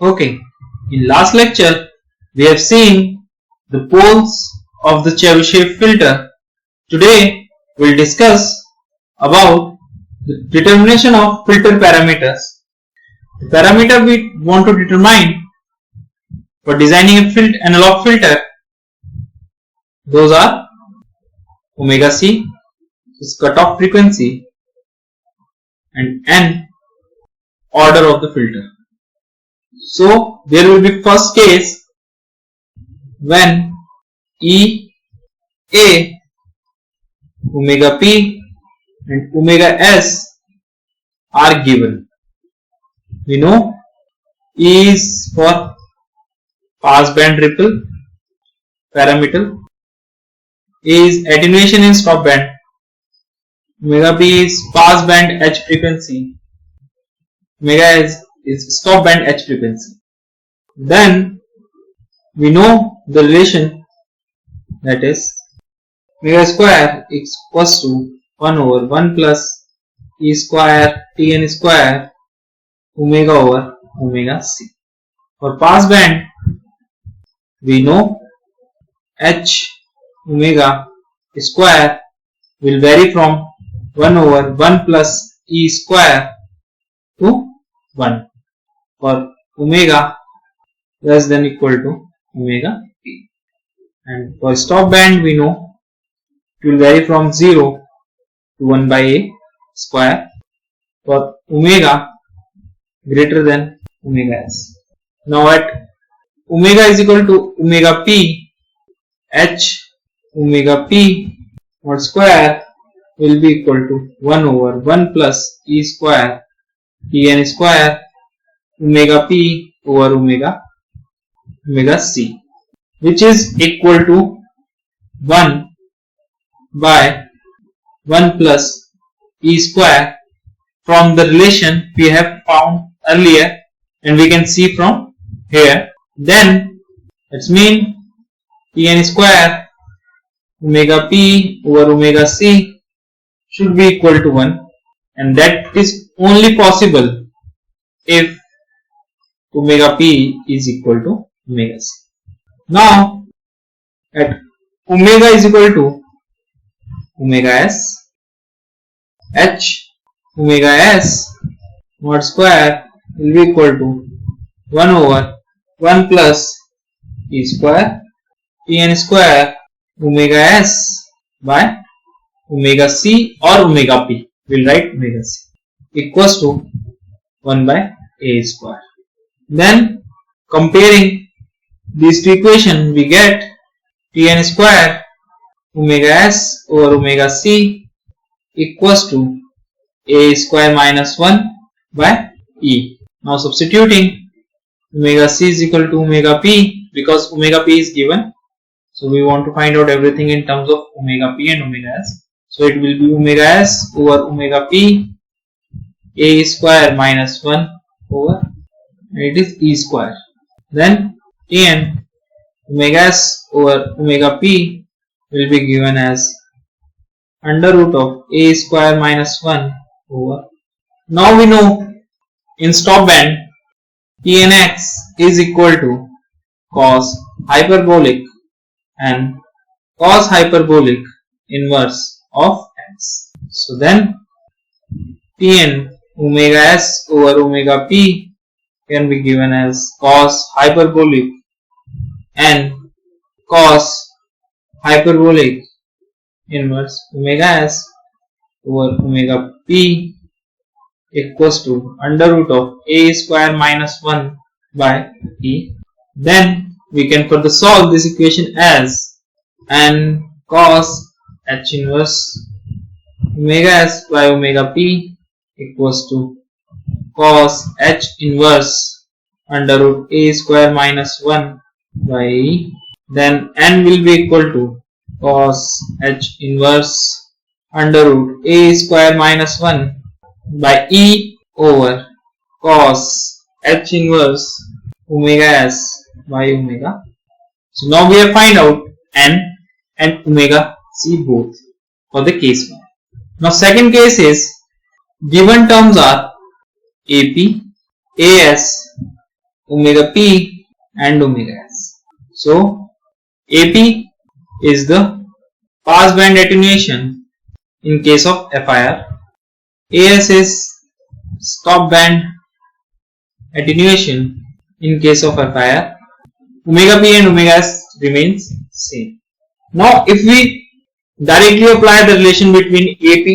Okay, in last lecture we have seen the poles of the Chebyshev filter. Today we will discuss about the determination of filter parameters. The parameter we want to determine for designing a analog filter, those are omega c, is cutoff frequency, and n, order of the filter. So there will be first case when E, A, omega p and omega s are given. We know E is for pass band ripple parameter, A is attenuation in stop band, omega p is pass band H frequency, omega s is stop band H frequency. Then we know the relation, that is omega square is equals to 1 over 1 plus E square Tn square omega over omega c. For pass band we know H omega square will vary from 1 over 1 plus E square to 1 for omega less than equal to omega p. And for stop band we know it will vary from 0 to 1 by a square for omega greater than omega s. Now at omega is equal to omega p, H omega p mod square will be equal to 1 over 1 plus E square Tn square omega p over omega c, which is equal to 1 by 1 plus E square from the relation we have found earlier and we can see from here. Then let's mean Tn square omega p over omega c should be equal to 1, and that is only possible if omega p is equal to omega c. Now at omega is equal to omega s, H omega s mod square will be equal to 1 over 1 plus E square Tn square omega s by omega c or omega p, we'll write omega c, equals to 1 by a square. Then comparing these two equations we get Tn square omega s over omega c equals to a square minus 1 by e. Now substituting omega c is equal to omega p, because omega p is given, so we want to find out everything in terms of omega p and omega s. So it will be omega s over omega p, a square minus 1 over, it is e square. Then Tn omega s over omega p will be given as under root of a square minus 1 over. Now we know in stop band Tnx is equal to cos hyperbolic and cos hyperbolic inverse of x. So then Tn omega s over omega p can be given as cos hyperbolic and cos hyperbolic inverse omega s over omega p equals to under root of a square minus 1 by e. Then we can further solve this equation as n cos h inverse omega s by omega p equals to cos h inverse under root a square minus 1 by e. Then n will be equal to cos h inverse under root a square minus 1 by e over cos h inverse omega s by omega. So now we have find out n and omega c both for the case 1. Now second case is given terms are ap, as, omega p and omega s. So AP is the passband attenuation in case of FIR. AS is stop band attenuation in case of FIR. Omega p and omega s remains same. Now if we directly apply the relation between AP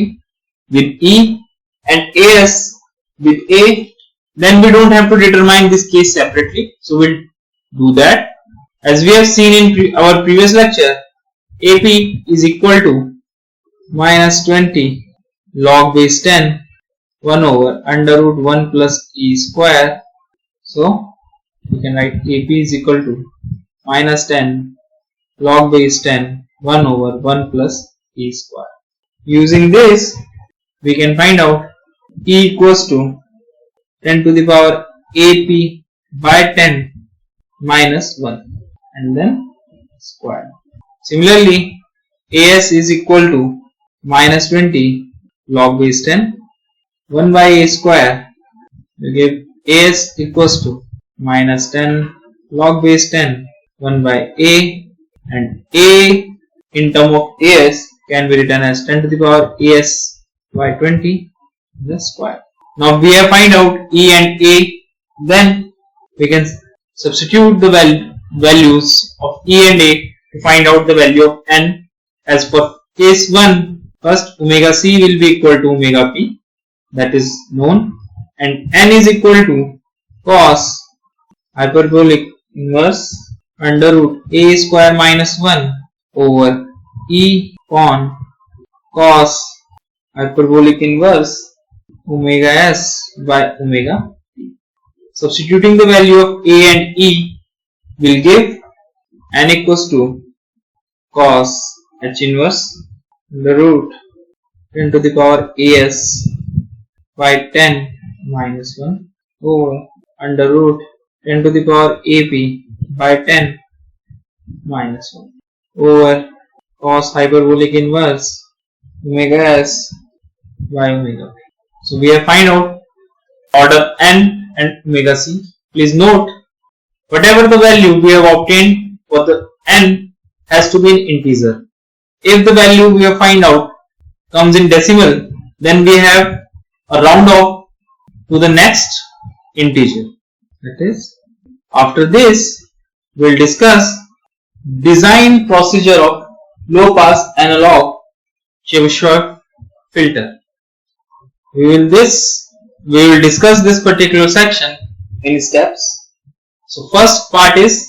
with E and AS with A, then we don't have to determine this case separately. So we'll do that. As we have seen in our previous lecture, AP is equal to minus 20 log base 10 1 over under root 1 plus E square. So we can write AP is equal to minus 10 log base 10 1 over 1 plus E square. Using this, we can find out E equals to 10 to the power AP by 10 minus 1 and then square. Similarly, AS is equal to minus 20 log base 10 1 by A square. We give AS equals to minus 10 log base 10 1 by A, and A in term of AS can be written as 10 to the power AS by 20 the square. Now we have find out E and A, then we can substitute the values of E and A to find out the value of N. As for case 1, first omega C will be equal to omega P, that is known, and N is equal to cos hyperbolic inverse under root A square minus 1 over E con cos hyperbolic inverse omega s by omega p. Substituting the value of A and E will give N equals to cos h inverse under root 10 to the power AS by 10 minus 1 over under root 10 to the power AP by 10 minus 1 over cos hyperbolic inverse omega s by omega p. So we have find out order N and omega C. Please note, whatever the value we have obtained for the N has to be in integer. If the value we have find out comes in decimal, then we have a round off to the next integer. That is, after this we will discuss design procedure of low pass analog Chebyshev filter. We will discuss this particular section in steps. So first part is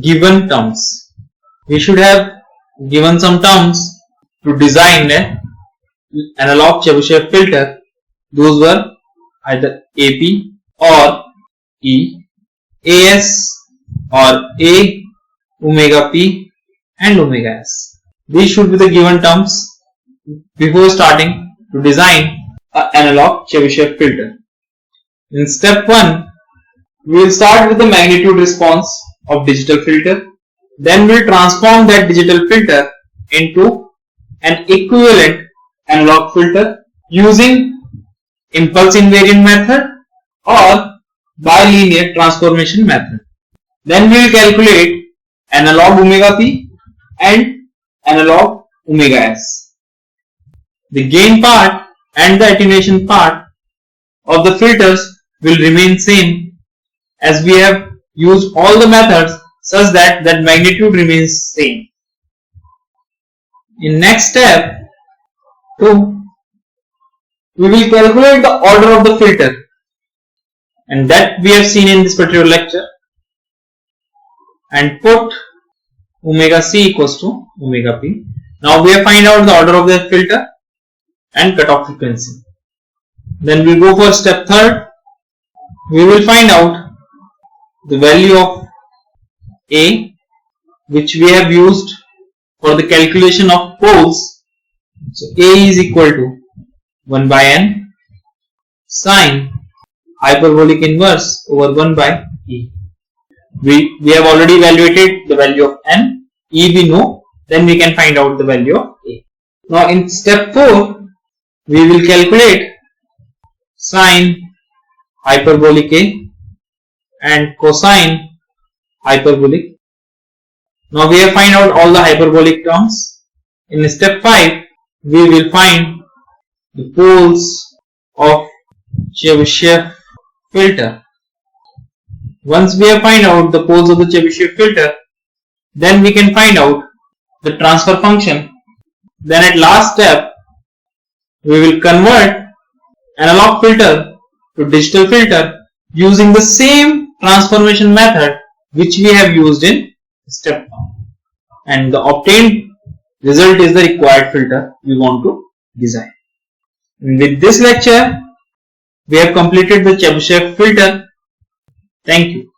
given terms. We should have given some terms to design an analog Chebyshev filter. Those were either AP or E, AS or A, omega P and omega S. These should be the given terms before starting to design an analog Chebyshev filter. In step 1, we will start with the magnitude response of digital filter. Then we will transform that digital filter into an equivalent analog filter using impulse invariant method or bilinear transformation method. Then we will calculate analog omega P and analog omega S. The gain part and the attenuation part of the filters will remain same, as we have used all the methods such that magnitude remains same. In next step 2, we will calculate the order of the filter, and that we have seen in this particular lecture, and put omega C equals to omega P. Now we have find out the order of the filter and cutoff frequency. Then we will go for step 3. We will find out the value of A, which we have used for the calculation of poles. So A is equal to 1 by N sine hyperbolic inverse over 1 by E. We have already evaluated the value of N. E we know, then we can find out the value of A. Now in step 4, we will calculate sine hyperbolic A and cosine hyperbolic. Now we have find out all the hyperbolic terms. In step 5, we will find the poles of Chebyshev filter. Once we have find out the poles of the Chebyshev filter, then we can find out the transfer function. Then at last step, we will convert analog filter to digital filter using the same transformation method which we have used in step 1. And the obtained result is the required filter we want to design. With this lecture, we have completed the Chebyshev filter. Thank you.